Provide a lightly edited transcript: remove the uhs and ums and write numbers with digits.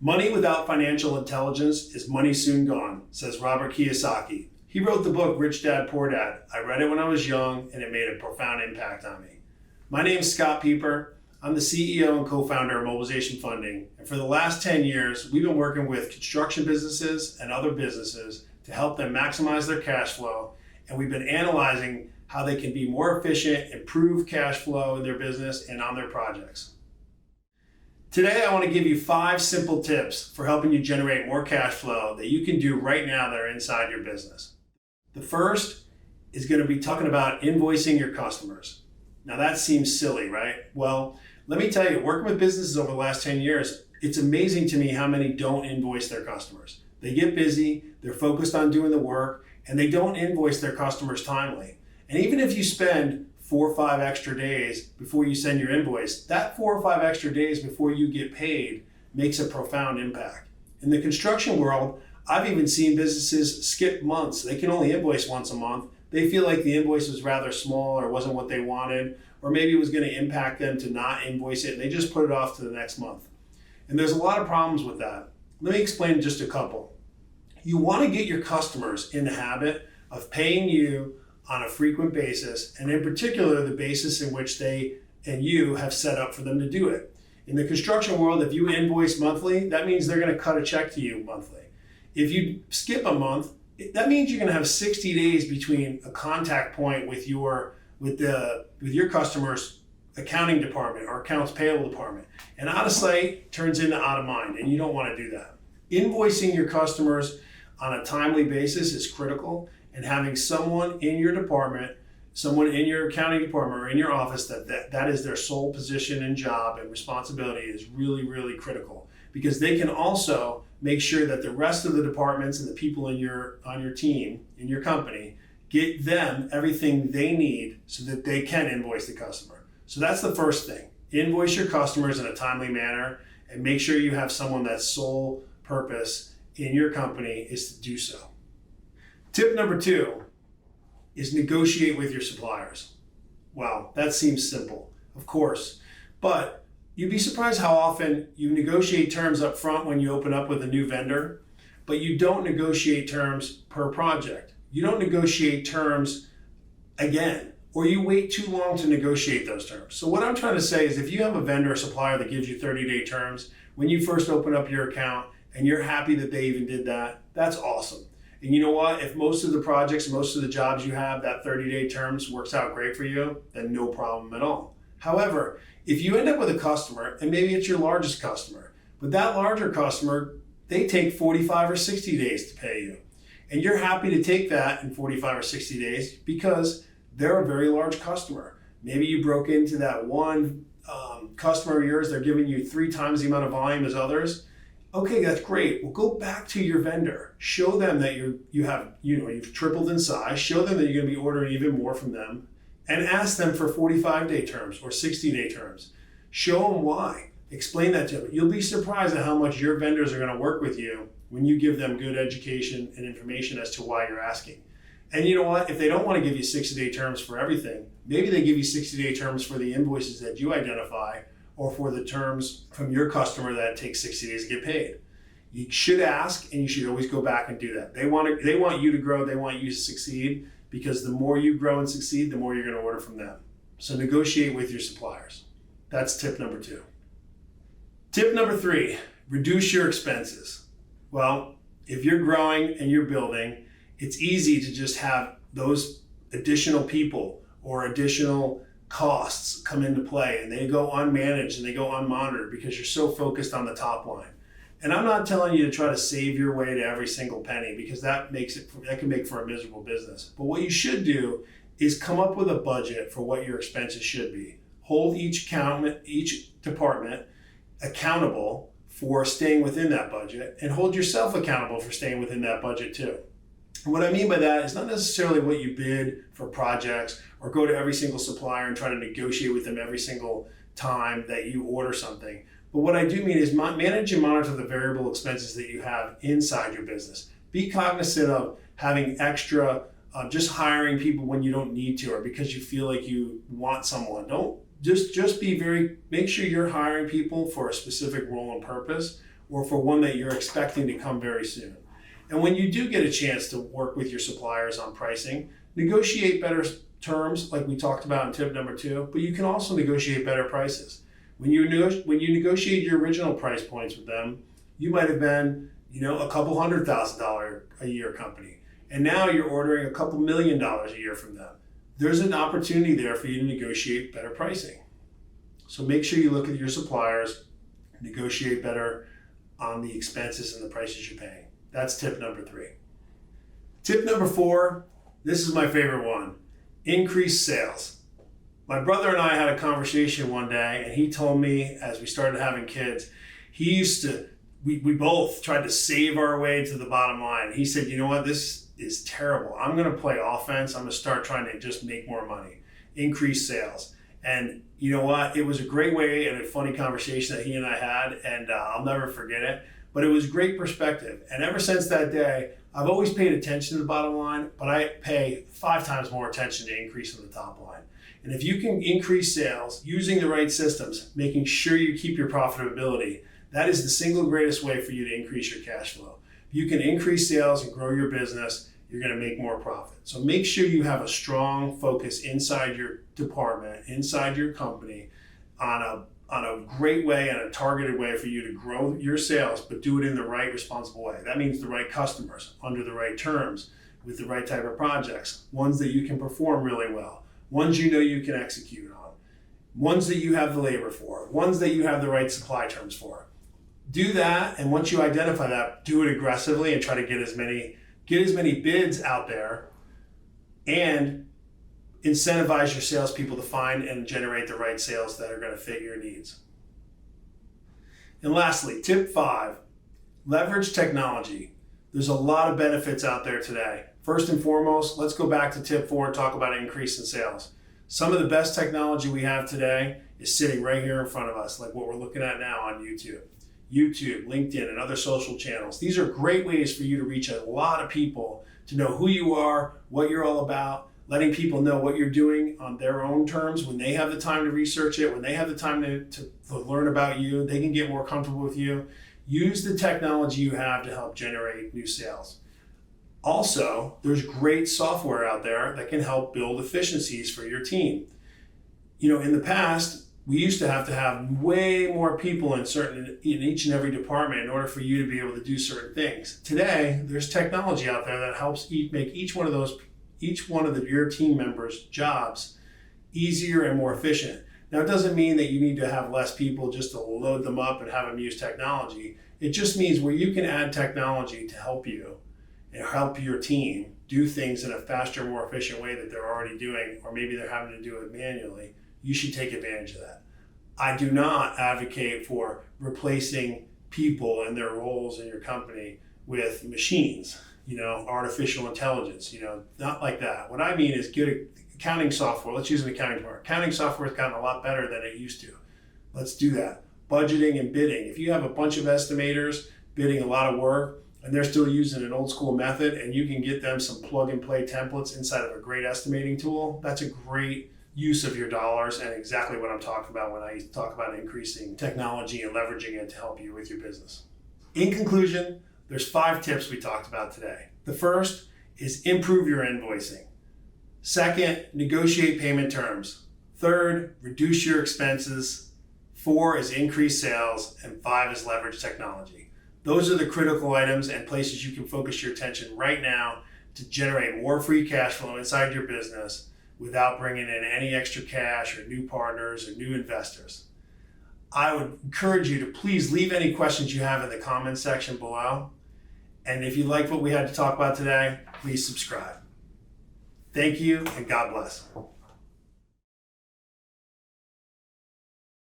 Money without financial intelligence is money soon gone, says Robert Kiyosaki. He wrote the book Rich Dad, Poor Dad. I read it when I was young and it made a profound impact on me. My name is Scott Peper. I'm the CEO and co-founder of Mobilization Funding. And for the last 10 years, we've been working with construction businesses and other businesses to help them maximize their cash flow. And we've been analyzing how they can be more efficient, improve cash flow in their business and on their projects. Today, I want to give you 5 simple tips for helping you generate more cash flow that you can do right now that are inside your business. The first is going to be talking about invoicing your customers. Now that seems silly, right? Well, let me tell you, working with businesses over the last 10 years, it's amazing to me how many don't invoice their customers. They get busy, they're focused on doing the work, and they don't invoice their customers timely. And even if you spend 4 or 5 extra days before you send your invoice, that 4 or 5 extra days before you get paid makes a profound impact. In the construction world, I've even seen businesses skip months. They can only invoice once a month. They feel like the invoice was rather small or wasn't what they wanted, or maybe it was going to impact them to not invoice it, and they just put it off to the next month. And there's a lot of problems with that. Let me explain just a couple. You want to get your customers in the habit of paying you on a frequent basis, and in particular, the basis in which they and you have set up for them to do it. In the construction world, if you invoice monthly, that means they're going to cut a check to you monthly. If you skip a month, that means you're going to have 60 days between a contact point with your customer's accounting department or accounts payable department. And out of sight turns into out of mind, and you don't want to do that. Invoicing your customers on a timely basis is critical, and having someone in your department, someone in your accounting department or in your office that is their sole position and job and responsibility is really, really critical, because they can also make sure that the rest of the departments and the people on your team, in your company, get them everything they need so that they can invoice the customer. So that's the first thing. Invoice your customers in a timely manner and make sure you have someone that's sole purpose in your company is to do so. Tip number 2 is negotiate with your suppliers. Wow, that seems simple, of course, but you'd be surprised how often you negotiate terms up front when you open up with a new vendor, but you don't negotiate terms per project. You don't negotiate terms again, or you wait too long to negotiate those terms. So what I'm trying to say is if you have a vendor or supplier that gives you 30-day terms, when you first open up your account and you're happy that they even did that, that's awesome. And you know what? If most of the projects, most of the jobs you have, that 30-day terms works out great for you, then no problem at all. However, if you end up with a customer, and maybe it's your largest customer, but that larger customer, they take 45 or 60 days to pay you. And you're happy to take that in 45 or 60 days because they're a very large customer. Maybe you broke into that one customer of yours, they're giving you 3 times the amount of volume as others. Okay, that's great. Well, go back to your vendor. Show them that you've tripled in size. Show them that you're going to be ordering even more from them, and ask them for 45-day terms or 60-day terms. Show them why. Explain that to them. You'll be surprised at how much your vendors are going to work with you when you give them good education and information as to why you're asking. And you know what? If they don't want to give you 60-day terms for everything, maybe they give you 60-day terms for the invoices that you identify, or for the terms from your customer that takes 60 days to get paid. You should ask, and you should always go back and do that. They want you to grow, they want you to succeed, because the more you grow and succeed, the more you're going to order from them. So negotiate with your suppliers. That's tip number 2. Tip number 3, reduce your expenses. Well, if you're growing and you're building, it's easy to just have those additional people or additional costs come into play, and they go unmanaged and they go unmonitored because you're so focused on the top line. And I'm not telling you to try to save your way to every single penny, because that can make for a miserable business. But what you should do is come up with a budget for what your expenses should be. Hold each department accountable for staying within that budget, and hold yourself accountable for staying within that budget too. And what I mean by that is not necessarily what you bid for projects or go to every single supplier and try to negotiate with them every single time that you order something. But what I do mean is manage and monitor the variable expenses that you have inside your business. Be cognizant of having extra, just hiring people when you don't need to, or because you feel like you want someone. Don't just make sure you're hiring people for a specific role and purpose, or for one that you're expecting to come very soon. And when you do get a chance to work with your suppliers on pricing, negotiate better terms like we talked about in tip number 2, but you can also negotiate better prices. When you negotiate your original price points with them, you might have been, a couple $100,000 a year company. And now you're ordering a couple $1 million a year from them. There's an opportunity there for you to negotiate better pricing. So make sure you look at your suppliers, negotiate better on the expenses and the prices you're paying. That's tip number 3. Tip number 4, this is my favorite one, increase sales. My brother and I had a conversation one day, and he told me as we started having kids, we both tried to save our way to the bottom line. He said, you know what, this is terrible. I'm going to play offense. I'm going to start trying to just make more money, increase sales. And you know what, it was a great way and a funny conversation that he and I had, and I'll never forget it. But it was great perspective. And ever since that day, I've always paid attention to the bottom line, but I pay 5 times more attention to increasing the top line. And if you can increase sales using the right systems, making sure you keep your profitability, that is the single greatest way for you to increase your cash flow. If you can increase sales and grow your business, you're going to make more profit. So make sure you have a strong focus inside your department, inside your company, on a great way and a targeted way for you to grow your sales, but do it in the right responsible way. That means the right customers, under the right terms, with the right type of projects, ones that you can perform really well, ones you can execute on, ones that you have the labor for, ones that you have the right supply terms for. Do that, and once you identify that, do it aggressively and try to get as many bids out there, and incentivize your salespeople to find and generate the right sales that are going to fit your needs. And lastly, tip 5, leverage technology. There's a lot of benefits out there today. First and foremost, let's go back to tip 4 and talk about increase in sales. Some of the best technology we have today is sitting right here in front of us, like what we're looking at now on YouTube, LinkedIn, and other social channels. These are great ways for you to reach a lot of people, to know who you are, what you're all about, letting people know what you're doing on their own terms. When they have the time to research it, when they have the time to learn about you, they can get more comfortable with you. Use the technology you have to help generate new sales. Also, there's great software out there that can help build efficiencies for your team. In the past, we used to have way more people in each and every department in order for you to be able to do certain things. Today, there's technology out there that helps make each one of your team members' jobs easier and more efficient. Now, it doesn't mean that you need to have less people just to load them up and have them use technology. It just means where you can add technology to help you and help your team do things in a faster, more efficient way that they're already doing, or maybe they're having to do it manually, you should take advantage of that. I do not advocate for replacing people and their roles in your company with machines, artificial intelligence, not like that. What I mean is get accounting software. Let's use an accounting department. Accounting software has gotten a lot better than it used to. Let's do that. Budgeting and bidding. If you have a bunch of estimators bidding a lot of work and they're still using an old school method, and you can get them some plug and play templates inside of a great estimating tool, that's a great use of your dollars, and exactly what I'm talking about when I talk about increasing technology and leveraging it to help you with your business. In conclusion, there's 5 tips we talked about today. The first is improve your invoicing. Second, negotiate payment terms. Third, reduce your expenses. 4 is increase sales, and 5 is leverage technology. Those are the critical items and places you can focus your attention right now to generate more free cash flow inside your business without bringing in any extra cash or new partners or new investors. I would encourage you to please leave any questions you have in the comments section below. And if you like what we had to talk about today, please subscribe. Thank you, and God bless.